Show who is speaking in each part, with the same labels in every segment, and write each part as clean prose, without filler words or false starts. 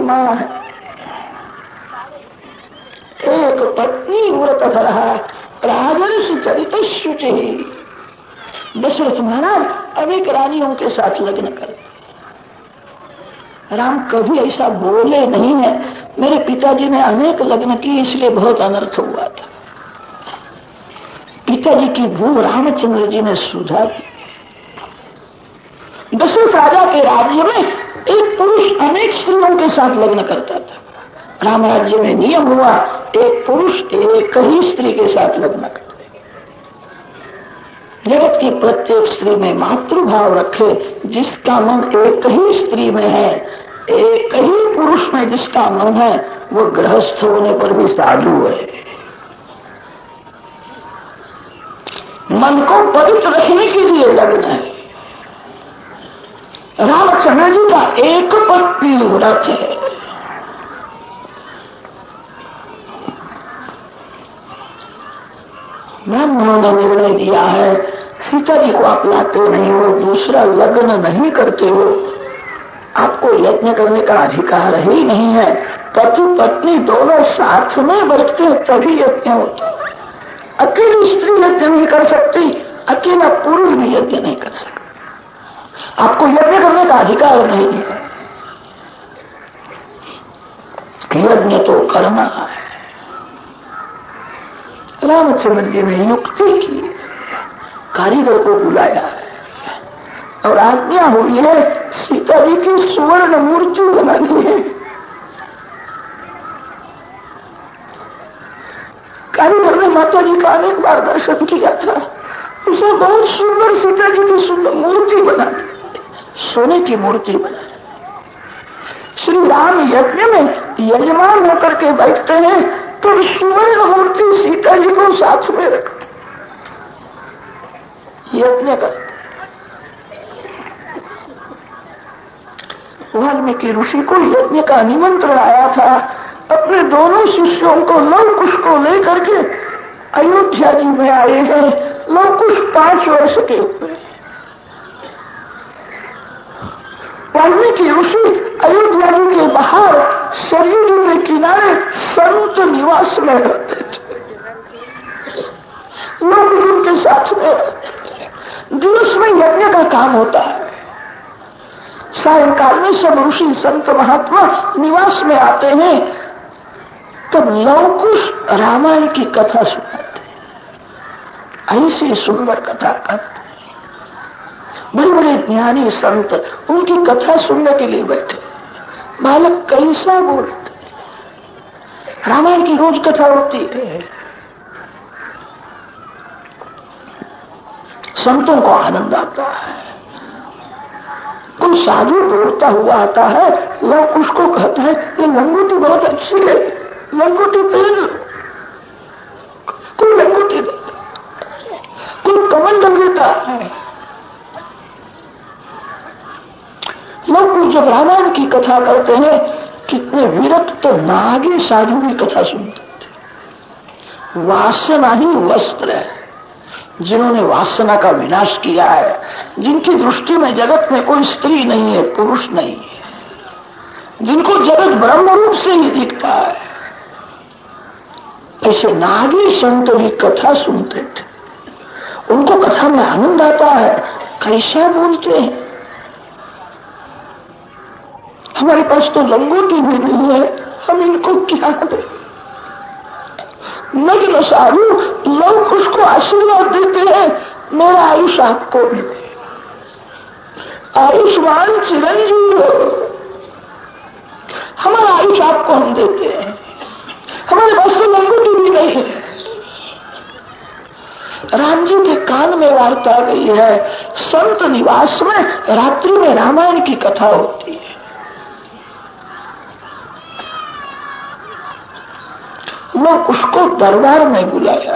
Speaker 1: महिमा है। एक पत्नी व्रतधर राजर्षि चरित शुचि। दशरथ महाराज अनेक रानियों के साथ लग्न करते। राम कभी ऐसा बोले नहीं है मेरे पिताजी ने अनेक लग्न किए इसलिए बहुत अनर्थ हुआ था। पिताजी की भूल रामचंद्र जी ने सुधारी। दशरथ राजा के राज्य में एक पुरुष अनेक स्त्रियों के साथ लग्न करता था। राम राज्य में नियम हुआ एक पुरुष एक ही स्त्री के साथ लग्न करता। जगत की प्रत्येक स्त्री में मातृभाव रखे, जिसका मन एक ही स्त्री में है, एक ही पुरुष में जिसका मन है, वो गृहस्थ होने पर भी साधु है। मन को पवित्र रखने के लिए लग्न है। रामचंद्र जी का एक पत्नी व्रत है। ब्राह्मणों ने निर्णय दिया है सीता जी को आप लाते नहीं हो, दूसरा लग्न नहीं करते हो, आपको यज्ञ करने का अधिकार ही नहीं है। पति पत्नी दोनों साथ में बैठते हैं तभी यज्ञ होता है। अकेली स्त्री यज्ञ नहीं कर सकती, अकेला पुरुष भी यज्ञ नहीं कर सकता। आपको यज्ञ करने का अधिकार नहीं है। यज्ञ तो करना है। रामचंद्र जी ने युक्ति की, कारीगर को बुलाया है और आज्ञा हुई है सीता जी की सुवर्ण मूर्ति बनानी है। कारीगर ने माता जी का अनेक बार दर्शन किया था। उसे बहुत सुंदर सीता जी की सुंदर मूर्ति बना दी, सोने की मूर्ति बना। श्री राम यज्ञ में यजमान होकर के बैठते हैं तो सुवर्ण मूर्ति सीता जी को साथ में रखते यज्ञ करते। वाल्मीकि ऋषि को यज्ञ का निमंत्रण आया था। अपने दोनों शिष्यों को लव कुश को लेकर के अयोध्या जी में आए हैं। लव कुश 5 वर्ष के हुए। वाल्मीकि ऋषि अयोध्या जी के बाहर सरयू जी के किनारे संत निवास में रहते थे। लोग उनके साथ में रहते थे। दिवस में यज्ञ का काम होता है, सायंकाल में सब ऋषि संत महात्मा निवास में आते हैं। तब लवकुश रामायण की कथा सुनाते हैं। ऐसी सुंदर कथा करते। बड़े बड़े ज्ञानी संत उनकी कथा सुनने के लिए बैठे। बालक कैसा बोलते, रामायण की रोज कथा होती है। संतों को आनंद आता है। कोई साधु दौड़ता हुआ आता है, लोग उसको कहता है ये लंगोटी बहुत अच्छी है, लंगोटी पहन लो। कोई लंगोटी देता, कोई कमंडल देता है। लोग जब रामायण की कथा करते हैं, कितने विरक्त नागी साधु की कथा सुनते थे। वासना ही वस्त्र है। जिन्होंने वासना का विनाश किया है, जिनकी दृष्टि में जगत में कोई स्त्री नहीं है, पुरुष नहीं है, जिनको जगत ब्रह्म रूप से ही दिखता है, ऐसे नागी संत भी कथा सुनते थे। उनको कथा में आनंद आता है। कैसा बोलते हैं। हमारे पास तो लंगोटी भी नहीं है, हम इनको क्या दें। नग्न साधु लोग उसको आशीर्वाद देते हैं, मेरा आयुष आपको भी दे, आयुष्मान चिरंजीव हो। हमारा आयुष आपको हम देते हैं, हमारे पास तो लंगोटी भी नहीं है। राम जी के कान में वार्ता गई है। संत निवास में रात्रि में रामायण की कथा होती है। लोग उसको दरबार में बुलाया।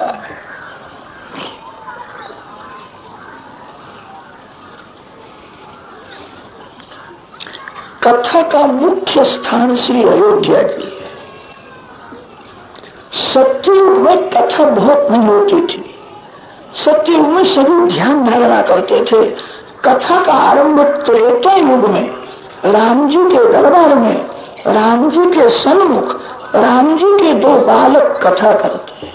Speaker 1: कथा का मुख्य स्थान श्री अयोध्या जी है। सत्ययुग में कथा बहुत नहीं होती थी। सत्ययुग में सभी ध्यान धारणा करते थे। कथा का आरंभ त्रेता युग में राम जी के दरबार में राम जी के सन्मुख राम जी के दो बालक कथा करते हैं।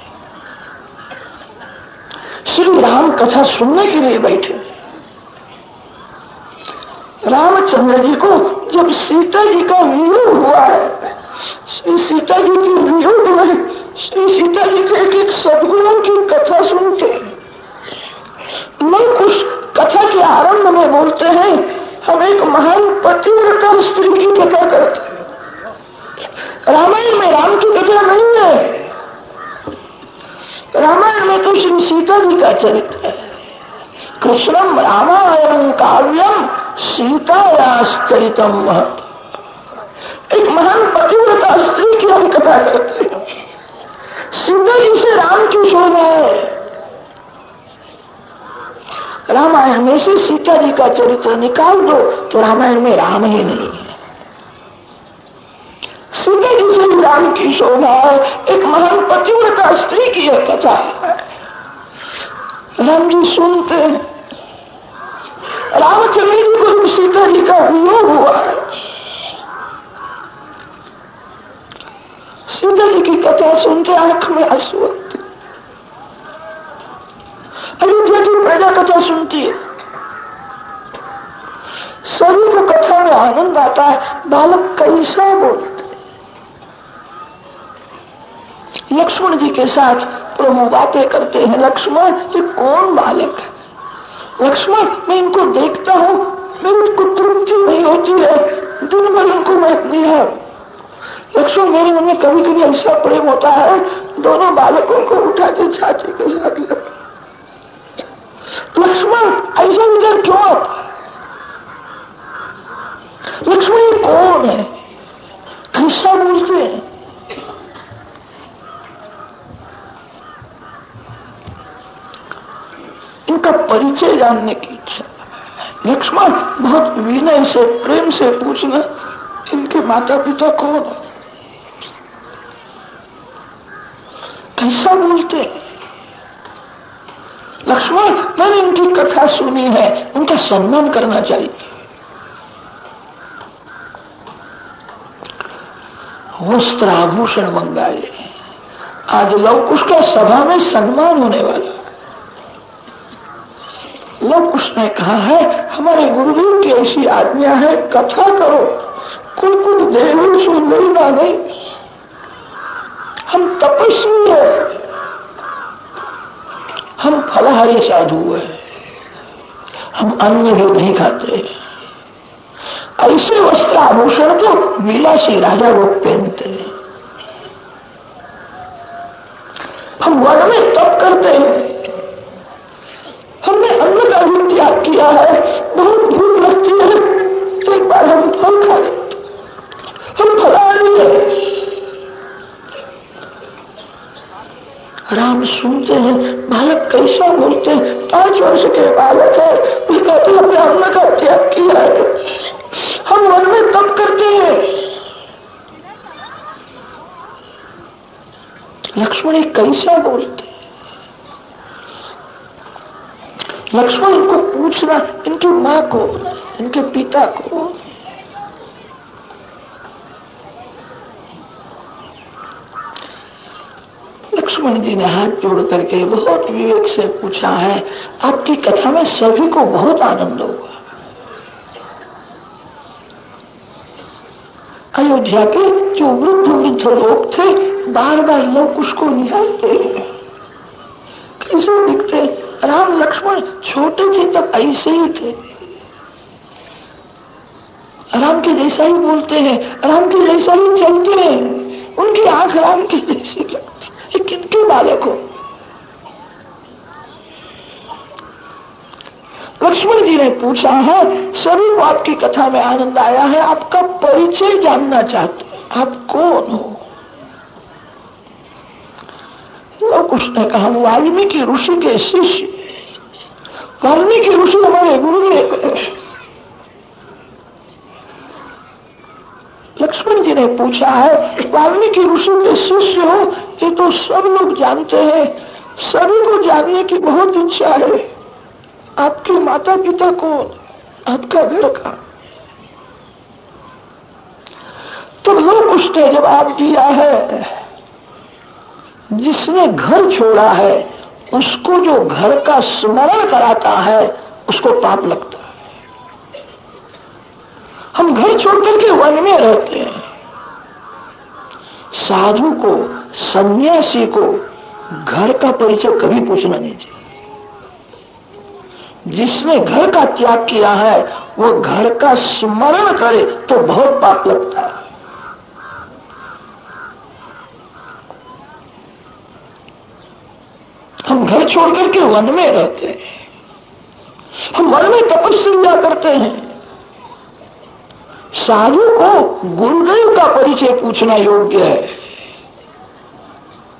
Speaker 1: श्री राम कथा सुनने के लिए बैठे। रामचंद्र जी को जब सीता जी का वियोग हुआ है, श्री सीता जी की वियोग में श्री सीता जी के एक एक सद्गुणों की कथा सुनते हैं। लोग उस कथा के आरंभ में बोलते हैं हम एक महान पतिव्रता स्त्री की कथा करते हैं। रामायण में राम की कथा नहीं है, रामायण में तो श्री सीता जी का चरित्र है। कृष्णम रामायण काव्यम सीतायाश्चरितम महत्। एक महान पतिव्रता स्त्री की हम कथा करते हैं। सीता जी से राम की शोभा है। रामायण में से सीता जी का चरित्र निकाल दो तो रामायण में राम ही नहीं है। सीता जी से राम की शोभा है। एक महान पतिव्रता स्त्री की यह कथा है। राम जी सुनते हैं। रामचंद्र जी को सीता जी का वियोग हुआ है। सीता जी की कथा सुनते आंख में आंसू आते। अयोध्या की प्रजा कथा सुनती है, सभी को कथा में आनंद आता है। बालक कैसा बोलते। लक्ष्मण जी के साथ प्रभु बातें करते हैं। लक्ष्मण ये कौन बालक है? लक्ष्मण मैं इनको देखता हूं, मेरी को तृप्ति नहीं होती है, दिन भर इनको मैं निहार। लक्ष्मण मेरे मन में कभी कभी ऐसा प्रेम होता है, दोनों बालकों को उठा के छाती के साथ लग। लक्ष्मण ऐसा विचार क्यों आता है? लक्ष्मण ये कौन है? कैसा बोलते हैं? इनका परिचय जानने की इच्छा। लक्ष्मण बहुत विनय से प्रेम से पूछना इनके माता पिता कौन है, कैसा बोलते हैं? लक्ष्मण मैंने इनकी कथा सुनी है, उनका सम्मान करना चाहिए। वस्त्र आभूषण मंगाए। आज लव कुश का सभा में सम्मान होने वाला। लव कुश ने कहा है हमारे गुरुदेव की ऐसी आज्ञा है कथा करो, कुल देवी सुन लेना नहीं। हम तपस्वी है, हम फलाहारी साधु है, हम अन्न भी नहीं खाते। ऐसे वस्त्र आभूषण तो विलासी राजा लोग पहनते हैं। हम वन में तप करते हैं, हमने अन्न का भी त्याग किया है। बहुत भूख लगती है तो एक बार हम फल खा लेते, हम फलाहारी है। राम सुनते हैं बालक कैसा बोलते हैं। 5 वर्ष के बालक है, वे कहते हमने अन्न का त्याग किया है, हम वन में तप करते हैं। लक्ष्मण कैसा बोलते? लक्ष्मण इनको पूछना इनकी मां को, इनके पिता को। लक्ष्मण जी ने हाथ जोड़ करके बहुत विवेक से पूछा है आपकी कथा में सभी को बहुत आनंद होगा। अयोध्या के जो वृद्ध वृद्ध लोग थे बार बार लोग उसको निहारते हैं, कैसे दिखते। राम लक्ष्मण छोटे थे तब ऐसे ही थे, राम के जैसा ही बोलते हैं, राम के जैसा ही चलते हैं, उनकी आंख राम की जैसी लगती। ये किनके बालक हो? लक्ष्मण जी ने पूछा है सभी को आपकी कथा में आनंद आया है, आपका परिचय जानना चाहते हैं, आप कौन हो? लोग उसने कहा वाल्मीकि ऋषि के शिष्य। वाल्मीकि ऋषि हमारे गुरुदेव। लक्ष्मण जी ने पूछा है वाल्मीकि ऋषि के शिष्य हो, ये तो सब लोग जानते हैं, सभी को जानने की बहुत इच्छा है। आपके माता पिता कौन, आपका घर कहां? तब लोग उसने जवाब दिया है, जिसने घर छोड़ा है उसको जो घर का स्मरण कराता है उसको पाप लगता है। हम घर छोड़ करके वन में रहते हैं। साधु को, सन्यासी को घर का परिचय कभी पूछना नहीं चाहिए। जिसने घर का त्याग किया है वो घर का स्मरण करे तो बहुत पाप लगता है। हम घर छोड़ करके वन में रहते हैं, हम वन में तपस्या करते हैं। साधु को गुरुदेव का परिचय पूछना योग्य है।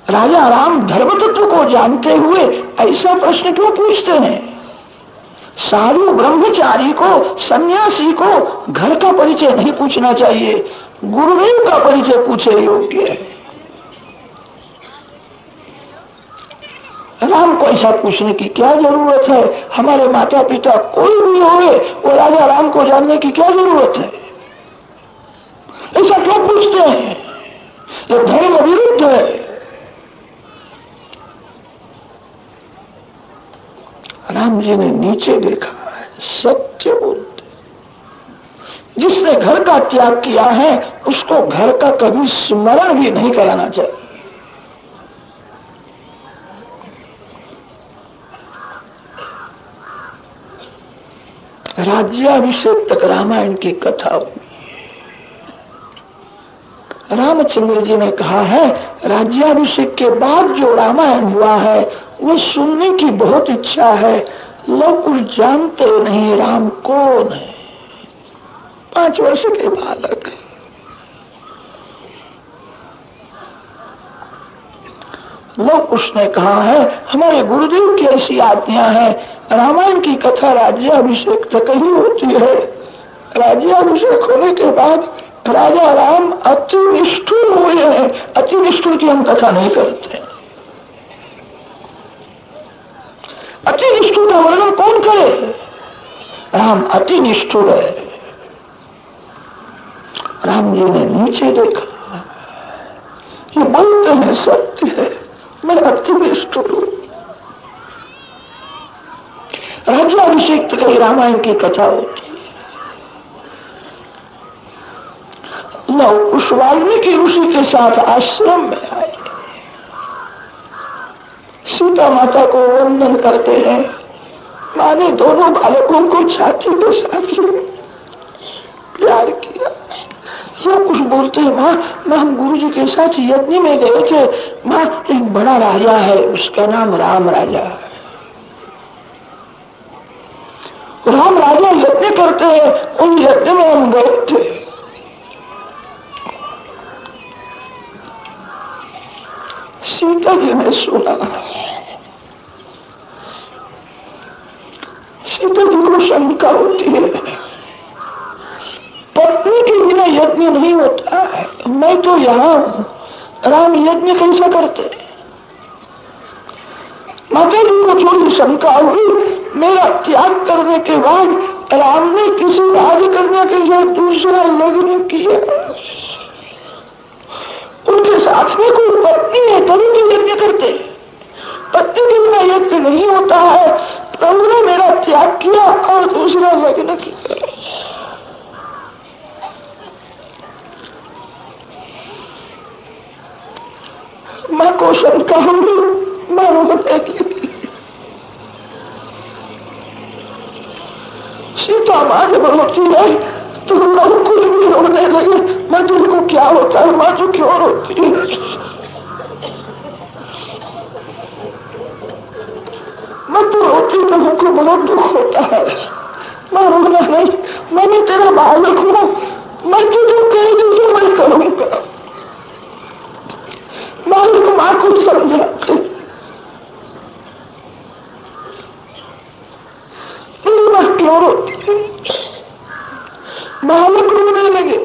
Speaker 1: राजा राम धर्म तत्व को जानते हुए ऐसा प्रश्न क्यों पूछते हैं? साधु ब्रह्मचारी को, सन्यासी को घर का परिचय नहीं पूछना चाहिए, गुरुदेव का परिचय पूछे योग्य है। राम को ऐसा पूछने की क्या जरूरत है? हमारे माता पिता कोई भी होए, वो राजा राम को जानने की क्या जरूरत है? ऐसा क्यों पूछते हैं? ये धर्म विरुद्ध है। राम जी ने नीचे देखा है, सत्य बोलते। जिसने घर का त्याग किया है उसको घर का कभी स्मरण भी नहीं कराना चाहिए। राज्याभिषेक तक रामायण की कथा हुई। रामचंद्र जी ने कहा है, राज्याभिषेक के बाद जो रामायण हुआ है वो सुनने की बहुत इच्छा है। लोग कुछ जानते नहीं राम कौन है। 5 वर्ष के बालक, लोग उसने कहा है हमारे गुरुदेव की ऐसी आज्ञा है, रामायण की कथा राज्याभिषेक तक ही होती है। राज्याभिषेक होने के बाद राजा राम अति निष्ठुर हुए हैं। अति निष्ठुर की हम कथा नहीं करते। अति निष्ठुर का वर्णन कौन करे? राम अति निष्ठुर है। राम जी ने नीचे देखा, ये बोलते हैं सत्य है, मैं अति निष्ठुर हूं। राज्याभिषेक तक रामायण की कथा होती है। उस वाल्मीकि ऋषि के साथ आश्रम में आए, सीता माता को वंदन करते हैं। मां ने दोनों बालकों को छाती के साथ प्यार किया। लोग कुछ बोलते हैं, मां हम गुरु जी के साथ यज्ञ में गए थे। मां एक बड़ा राजा है, उसका नाम राम राजा है। राम राजा यज्ञ करते हैं, उन यज्ञ में हम गए थे। सीता जी ने सुना। सीता जी को शंका होती है, पत्नी के बिना यज्ञ नहीं होता है। मैं तो यहां हूं, राम यज्ञ कैसा करते? माता जी को थोड़ी शंका हुई, मेरा त्याग करने के बाद राम ने किसी राजकन्या के साथ दूसरा लग्न किया। उनके साथ में कोई पत्नी है तभी तो यज्ञ करते। पत्नी के बिना यज्ञ नहीं होता है। प्रभु ने मेरा त्याग किया और दूसरा लग्न किया। मां को शंका होगी, मां रोने लगी। सीता मां जब रोती है तो लोग कुछ भी रोने लगे। मां तुमको क्या होता है? मां तो क्यों रोती है? मैं तो रोती तो हमको बहुत दुख होता है। मां रोना नहीं, मैं तेरा बालक हूं, मैं तुझे कह दी तो मैं करूंगा। बालक मां को समझाते, मां क्यों रोती है? बालक रोने लगे।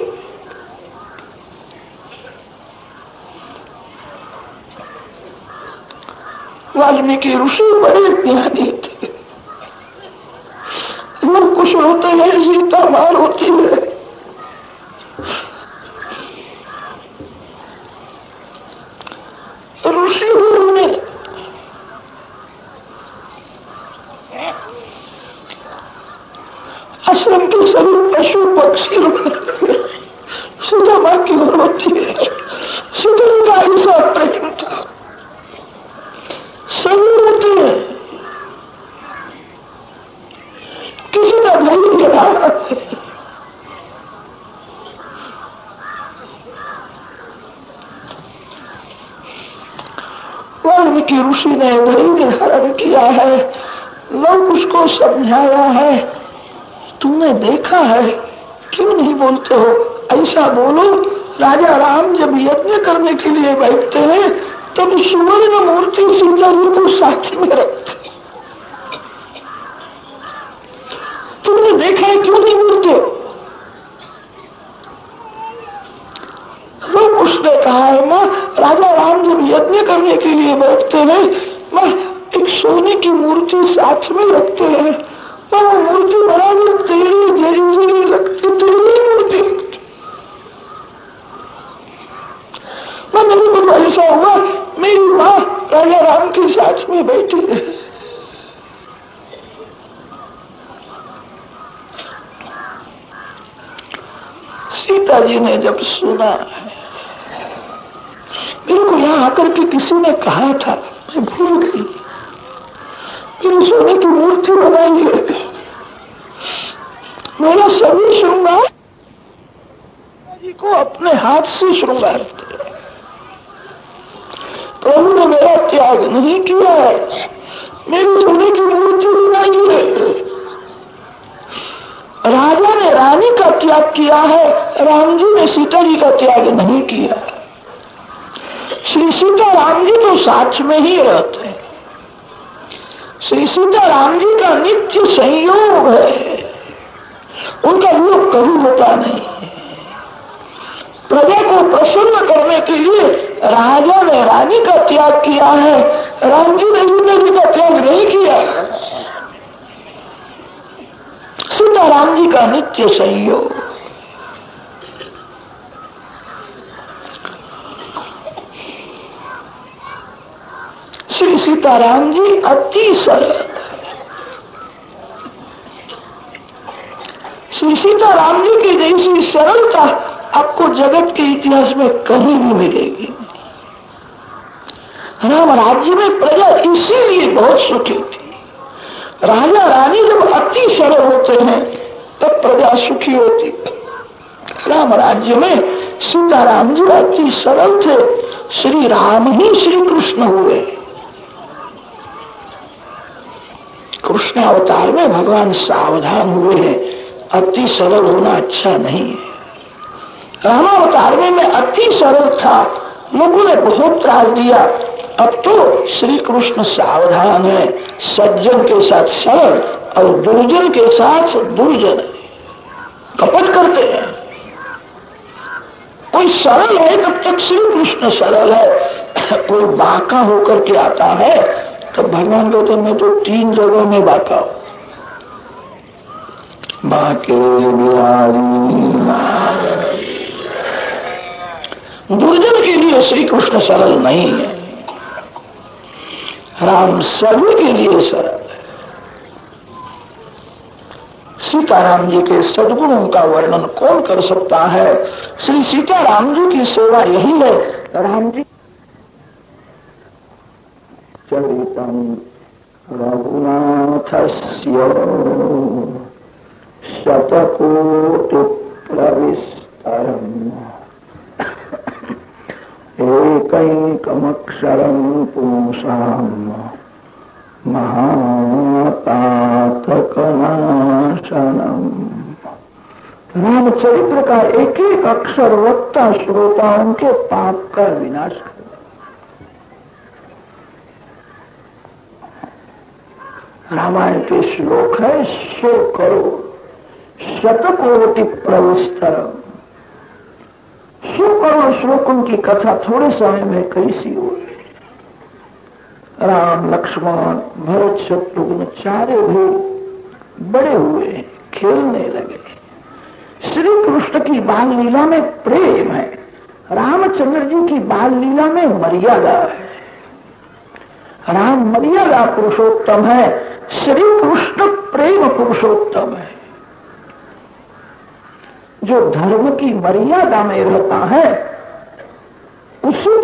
Speaker 1: वाल्मीकि ऋषि बड़े ज्ञानी थे। लोग कुछ होते हैं, सीता मां होती है। खबर होती है। सीता जी का ऐसा प्रेम था, सभी रोते हैं, किसी का धैर्य रहा। वाल्मीकि ऋषि ने धैर्य धारण किया है, लोग उसको समझाया है, तुमने देखा है, क्यों नहीं बोलते हो, ऐसा बोलो। राजा राम जब यज्ञ करने के लिए बैठते हैं तब सुवर्ण मूर्ति सीता जी को साथ में रखते, तुमने देखा है, क्यों नहीं बोलते हो? लोग उसने कहा है, मां राजा राम जब यज्ञ करने के लिए बैठते हैं, मां एक सोने की मूर्ति साथ में रखते हैं, वो मूर्ति बराबर तेरी जरी लगती, तेरी मूर्ति लगती। मैं मेरे को तो ऐसा हुआ, मेरी मां राजा राम के साथ में बैठी है। सीता जी ने जब सुना, मेरे को यहां आकर के किसी ने कहा था, मैं भूल गई, मेरी सोने की मूर्ति बनाई है, मेरा सभी श्रृंगार जी को अपने हाथ से श्रृंगारते, प्रभु ने मेरा त्याग नहीं किया है, मेरी सोने की मूर्ति बनाई है। राजा ने रानी का त्याग किया है, राम जी ने सीता जी का त्याग नहीं किया। श्री सीता राम जी तो साथ में ही रहते हैं, श्री सीता राम जी का नित्य संयोग है, उनका योग कभी होता नहीं। प्रजा को प्रसन्न करने के लिए राजा ने रानी का त्याग किया है, राम जी ने सीता जी का त्याग नहीं किया। सीता राम जी का नित्य संयोग। श्री सीताराम जी अति सरल, श्री सीताराम जी की जैसी सरलता आपको जगत के इतिहास में कहीं भी मिलेगी। राम राज्य में प्रजा इसीलिए बहुत सुखी थी। राजा रानी जब अति सरल होते हैं तब प्रजा सुखी होती। राम राज्य में सीताराम जी अति सरल थे, श्री राम ही श्री कृष्ण हुए। कृष्ण अवतार में भगवान सावधान हुए हैं, अति सरल होना अच्छा नहीं है। रामावतार में मैं अति सरल था, लोगों ने बहुत त्रास दिया, अब तो श्री कृष्ण सावधान है, सज्जन के साथ सरल और दुर्जन के साथ दुर्जन है, कपट करते हैं। कोई सरल है तब तक श्री कृष्ण सरल है, कोई बाका होकर के आता है तब भगवान कहते मैं तो 3 जगहों में बाका हूं। बाके बिहारी दुर्जन के लिए श्री कृष्ण सरल नहीं है, राम सभी के लिए सरल है। सीताराम जी के सद्गुणों का वर्णन कौन कर सकता है? श्री सीताराम जी की सेवा यही है। राम जी चरितम रघुनाथस्य शतकोटि प्रविस्तरम् एकैकमक्षरं पुंसाम् महापातकनाशनम्। रामचरित्र का एक एक अक्षर वक्ता श्रोताओं के पाप का विनाश कर। रामायण के श्लोक है 100 करोड़, शतकोटि प्रविस्तरम्। 100 करोड़ श्लोकों की कथा थोड़े समय में कैसी हो गई। राम लक्ष्मण भरत शत्रुघ्न चारे भी बड़े हुए, खेलने लगे। श्री कृष्ण की बाल लीला में प्रेम है, रामचंद्र जी की बाल लीला में मर्यादा है। राम मर्यादा पुरुषोत्तम है, श्री कृष्ण प्रेम पुरुषोत्तम है। जो धर्म की मर्यादा में रहता है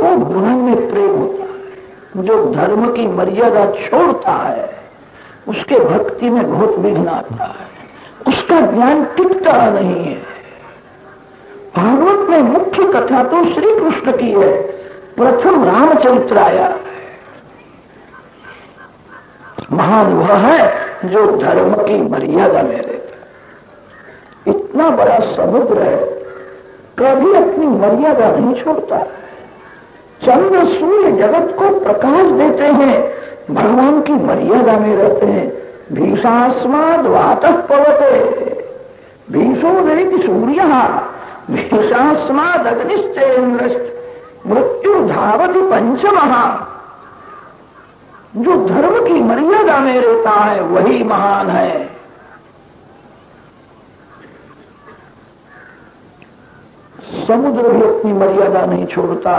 Speaker 1: वो गुण में प्रेम होता है। जो धर्म की मर्यादा छोड़ता है उसके भक्ति में बहुत विघ्न आता है, उसका ज्ञान टिकता नहीं है। भागवत में मुख्य कथा तो श्री कृष्ण की है। प्रथम रामचरित्र आया, महान वह है जो धर्म की मर्यादा में रहता। इतना बड़ा समुद्र है, कभी अपनी मर्यादा नहीं छोड़ता। चंद्र सूर्य जगत को प्रकाश देते हैं, भगवान की मर्यादा में रहते हैं। भीषास्माद वातः पवते भीषोदयति सूर्यः भीषास्माद अग्निश्चेन्द्रश्च मृत्यु धावति पंचमः। जो धर्म की मर्यादा में रहता है वही महान है। समुद्र भी अपनी मर्यादा नहीं छोड़ता,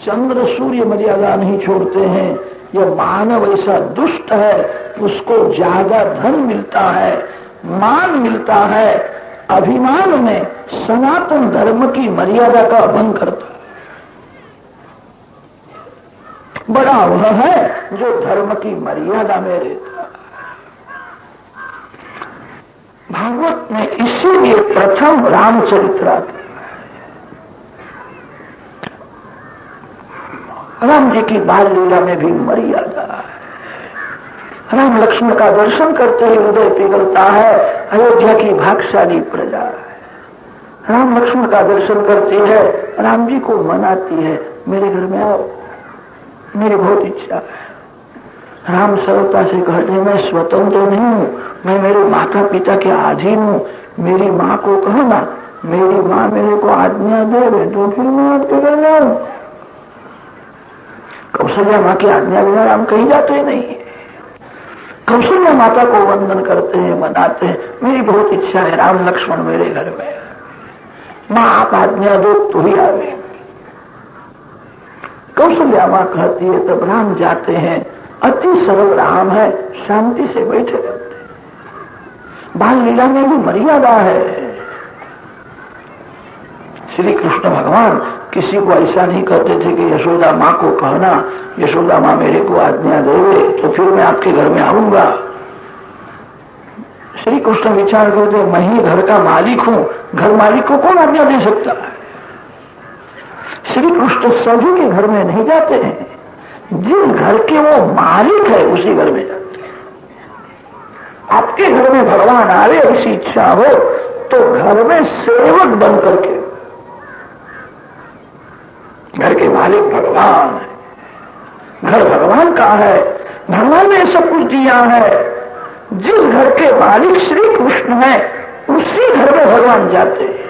Speaker 1: चंद्र सूर्य मर्यादा नहीं छोड़ते हैं। यह मानव ऐसा दुष्ट है, उसको ज्यादा धन मिलता है, मान मिलता है, अभिमान में सनातन धर्म की मर्यादा का भंग करता है। बड़ा वह है जो धर्म की मर्यादा में रहता है। भागवत में इसीलिए प्रथम रामचरित्र आता है। राम जी की बाल लीला में भी मर्यादा है। राम लक्ष्मण का दर्शन करते ही हृदय पिघलता है, अयोध्या की भाग्यशाली प्रजा है। राम लक्ष्मण का दर्शन करती है, राम जी को मनाती है, मेरे घर में आओ, मेरी बहुत इच्छा है। राम सरलता से कहते हैं, मैं स्वतंत्र नहीं हूं, मैं मेरे माता पिता के अधीन हूं। मेरी मां को कहना, मेरी मां मेरे को आज्ञा दे तो फिर मैं आपके घर में आऊं। कौशल्या मां की आज्ञा बिना राम कहीं जाते नहीं। कौशल्या माता को वंदन करते हैं, मनाते हैं, मेरी बहुत इच्छा है राम लक्ष्मण मेरे घर में। मां आप आज्ञा दो तो ही आवे। कौशल्या मां कहती है, तब राम जाते हैं। अति सरल राम है, शांति से बैठे रहते हैं। बाल लीला में भी मर्यादा है। श्री कृष्ण भगवान किसी को ऐसा नहीं करते थे कि यशोदा मां को कहना, यशोदा मां मेरे को आज्ञा देवे तो फिर मैं आपके घर में आऊंगा। श्री कृष्ण विचार करते, मैं ही घर का मालिक हूं, घर मालिक को कौन आज्ञा दे सकता है। श्री कृष्ण सभी के घर में नहीं जाते हैं, जिस घर के वो मालिक है उसी घर में जाते हैं। आपके घर में भगवान आवे ऐसी इच्छा हो तो घर में सेवक बन करके, घर के मालिक भगवान है, घर भगवान का है, भगवान ने सब कुछ दिया है। जिस घर के मालिक श्री कृष्ण है उसी घर में भगवान जाते हैं।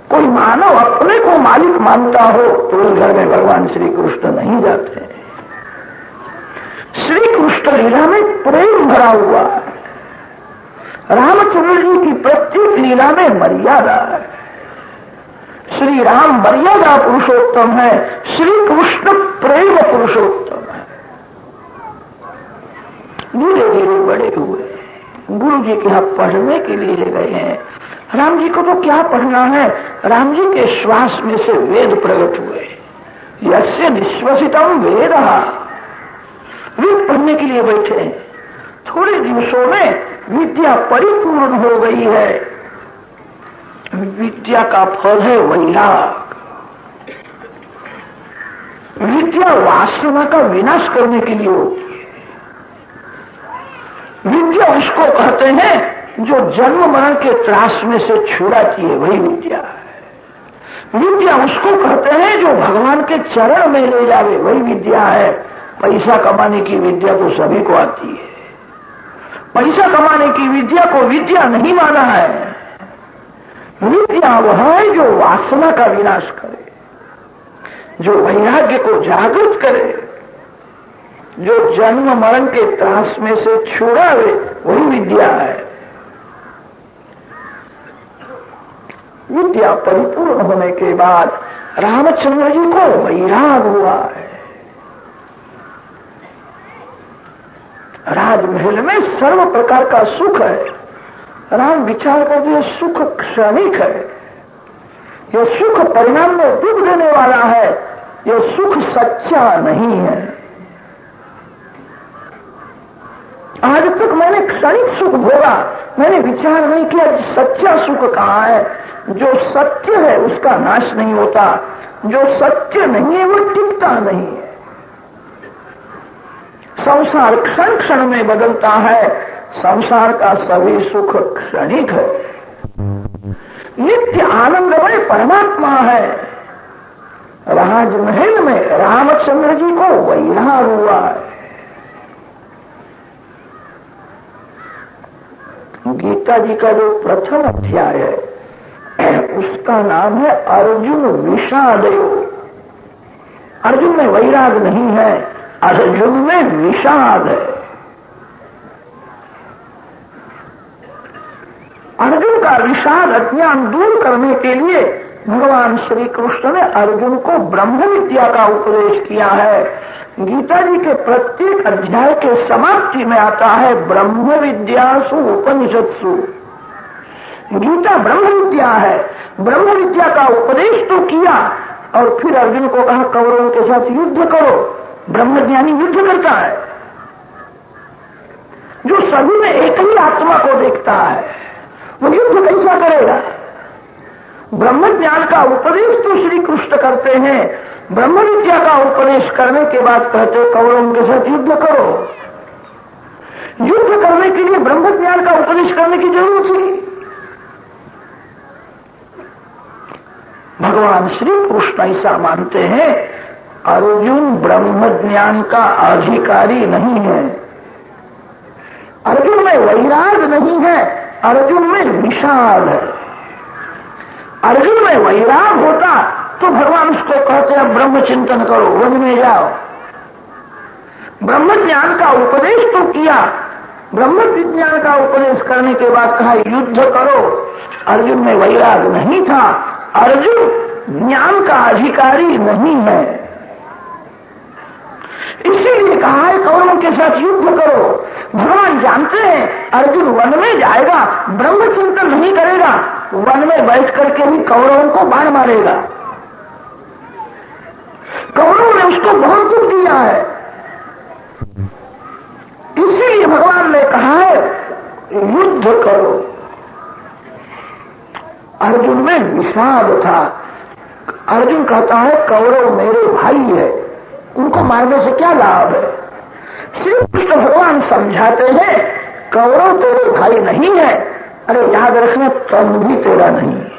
Speaker 1: कोई मानव अपने को मालिक मानता हो तो उस घर में भगवान श्री कृष्ण नहीं जाते। श्री कृष्ण लीला में प्रेम भरा हुआ है। रामचंद्र जी की प्रत्येक लीला में मर्यादा है। श्री राम मर्यादा पुरुषोत्तम है, श्री कृष्ण प्रेम पुरुषोत्तम है। धीरे धीरे बड़े हुए, गुरु जी के यहाँ पढ़ने के लिए गए हैं। राम जी को तो क्या पढ़ना है, राम जी के श्वास में से वेद प्रकट हुए। यस्य निश्वसितम वेद, वेद पढ़ने के लिए बैठे हैं। थोड़े दिवसों में विद्या परिपूर्ण हो गई है। विद्या का फल है वैराग। विद्या वासना का विनाश करने के लिए होती है। विद्या उसको कहते हैं जो जन्म मरण के त्रास में से छुड़ाती है, वही विद्या है। विद्या उसको कहते हैं जो भगवान के चरण में ले जावे, वही विद्या है। पैसा कमाने की विद्या तो सभी को आती है। पैसा कमाने की विद्या को विद्या नहीं माना है। विद्या वह है जो वासना का विनाश करे, जो वैराग्य को जागृत करे, जो जन्म मरण के त्रास में से छुड़ावे, वही विद्या है। विद्या परिपूर्ण होने के बाद रामचंद्र जी को वैराग हुआ है। राजमहल में सर्व प्रकार का सुख है। राम विचार करते हैं सुख क्षणिक है, यह सुख परिणाम में दुख देने वाला है। ये सुख सच्चा नहीं है। आज तक मैंने क्षणिक सुख भोगा, मैंने विचार नहीं किया सच्चा सुख कहाँ है। जो सत्य है उसका नाश नहीं होता, जो सत्य नहीं है वो टिकता नहीं है। संसार क्षण क्षण में बदलता है, संसार का सभी सुख क्षणिक है। नित्य आनंदमय परमात्मा है। राजमहल में रामचंद्र जी को वैराग हुआ है। गीता जी का जो प्रथम अध्याय है उसका नाम है अर्जुन विषाद योग। अर्जुन में वैराग नहीं है, अर्जुन में विषाद है। अर्जुन का विषाद अज्ञान दूर करने के लिए भगवान श्री कृष्ण ने अर्जुन को ब्रह्म विद्या का उपदेश किया है। गीता जी के प्रत्येक अध्याय के समाप्ति में आता है ब्रह्म विद्यासु उपनिषत्सु। गीता ब्रह्म विद्या है। ब्रह्म विद्या का उपदेश तो किया और फिर अर्जुन को कहा कौरवों के साथ युद्ध करो। ब्रह्मज्ञानी युद्ध करता है, जो सभी में एक ही आत्मा को देखता है, वो युद्ध कैसा करेगा। ब्रह्म ज्ञान का उपदेश तो श्री कृष्ण करते हैं, ब्रह्म विद्या का उपदेश करने के बाद कहते कौरवों के साथ युद्ध करो। युद्ध करने के लिए ब्रह्म ज्ञान का उपदेश करने की जरूरत थी। भगवान श्री कृष्ण ऐसा मानते हैं अर्जुन ब्रह्म ज्ञान का अधिकारी नहीं है, अर्जुन में वैराग नहीं है, अर्जुन में विषाद है। अर्जुन में वैराग होता तो भगवान उसको कहते हैं ब्रह्म चिंतन करो, वन में जाओ। ब्रह्म ज्ञान का उपदेश तो किया, ब्रह्म विज्ञान का उपदेश करने के बाद कहा युद्ध करो। अर्जुन में वैराग नहीं था, अर्जुन ज्ञान का अधिकारी नहीं है, इसीलिए कहा है कौरवों के साथ युद्ध करो। भगवान जानते हैं अर्जुन वन में जाएगा, ब्रह्म चिंतन नहीं करेगा, वन में बैठ करके भी कौरवों को बाण मारेगा। कौरवों ने उसको बहुत दुख दिया है, इसीलिए भगवान ने कहा है युद्ध करो। अर्जुन में विषाद था। अर्जुन कहता है कौरव मेरे भाई है, उनको मारने से क्या लाभ है। श्री कृष्ण भगवान समझाते हैं कौरव तेरे भाई नहीं है, अरे याद रखना तन भी तेरा नहीं है।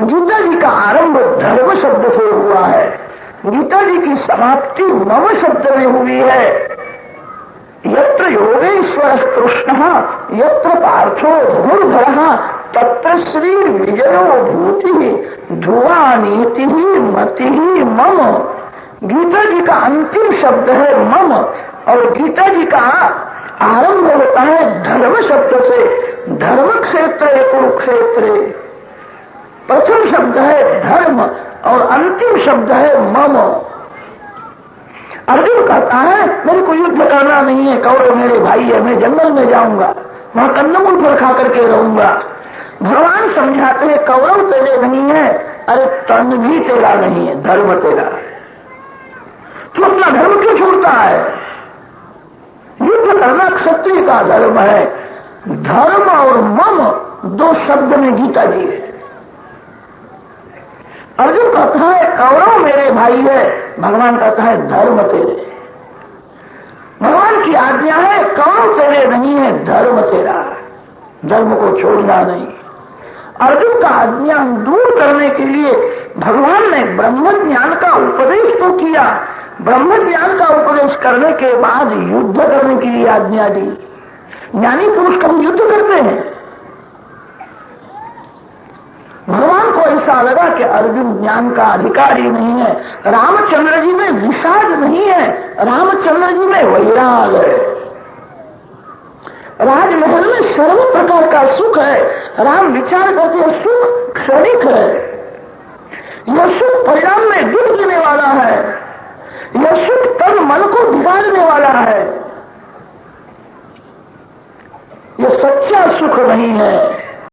Speaker 1: गीता जी का आरंभ धर्म शब्द से हुआ है, गीता जी की समाप्ति नव शब्द में हुई है। यत्र योगेश्वर कृष्ण यत्र पार्थो धनुर्धर तत्र श्री विजयो भूति ध्रुवा नीति मति मम। गीता जी का अंतिम शब्द है मम, और गीता जी का आरंभ होता है धर्म शब्द से। धर्म क्षेत्र कुरुक्षेत्र, प्रथम शब्द है धर्म और अंतिम शब्द है मम। अर्जुन कहता है मेरे को युद्ध करना नहीं है, कौरव मेरे भाई है, मैं जंगल में जाऊंगा, वहां कंदमूल फल खा करके रहूंगा। भगवान समझाते हैं कौरव तेरे नहीं है, अरे तन भी तेरा नहीं है, धर्म तेरा है। तू अपना धर्म क्यों छोड़ता है। युद्ध करना क्षत्रिय का धर्म है। धर्म और मम दो शब्द में गीता जी है। अर्जुन कहता है कौरव मेरे भाई है, भगवान कहता है धर्म तेरे। भगवान की आज्ञा है कौरव तेरे नहीं है, धर्म तेरा है, धर्म को छोड़ना नहीं। अर्जुन का अज्ञान दूर करने के लिए भगवान ने ब्रह्म ज्ञान का उपदेश तो किया, ब्रह्म ज्ञान का उपदेश करने के बाद युद्ध करने के लिए आज्ञा दी। ज्ञानी पुरुष कभी युद्ध करते हैं। भगवान को ऐसा लगा कि अर्जुन ज्ञान का अधिकारी नहीं है, रामचंद्र जी में विषाद नहीं है, रामचंद्र जी में वैराग है। राजमहल में सर्व प्रकार का सुख है, राम विचार करते हैं सुख क्षणिक है, यह सुख परिणाम में दुख देने वाला है, यह सुख तन मन को बिगाड़ने वाला है, यह सच्चा सुख नहीं है।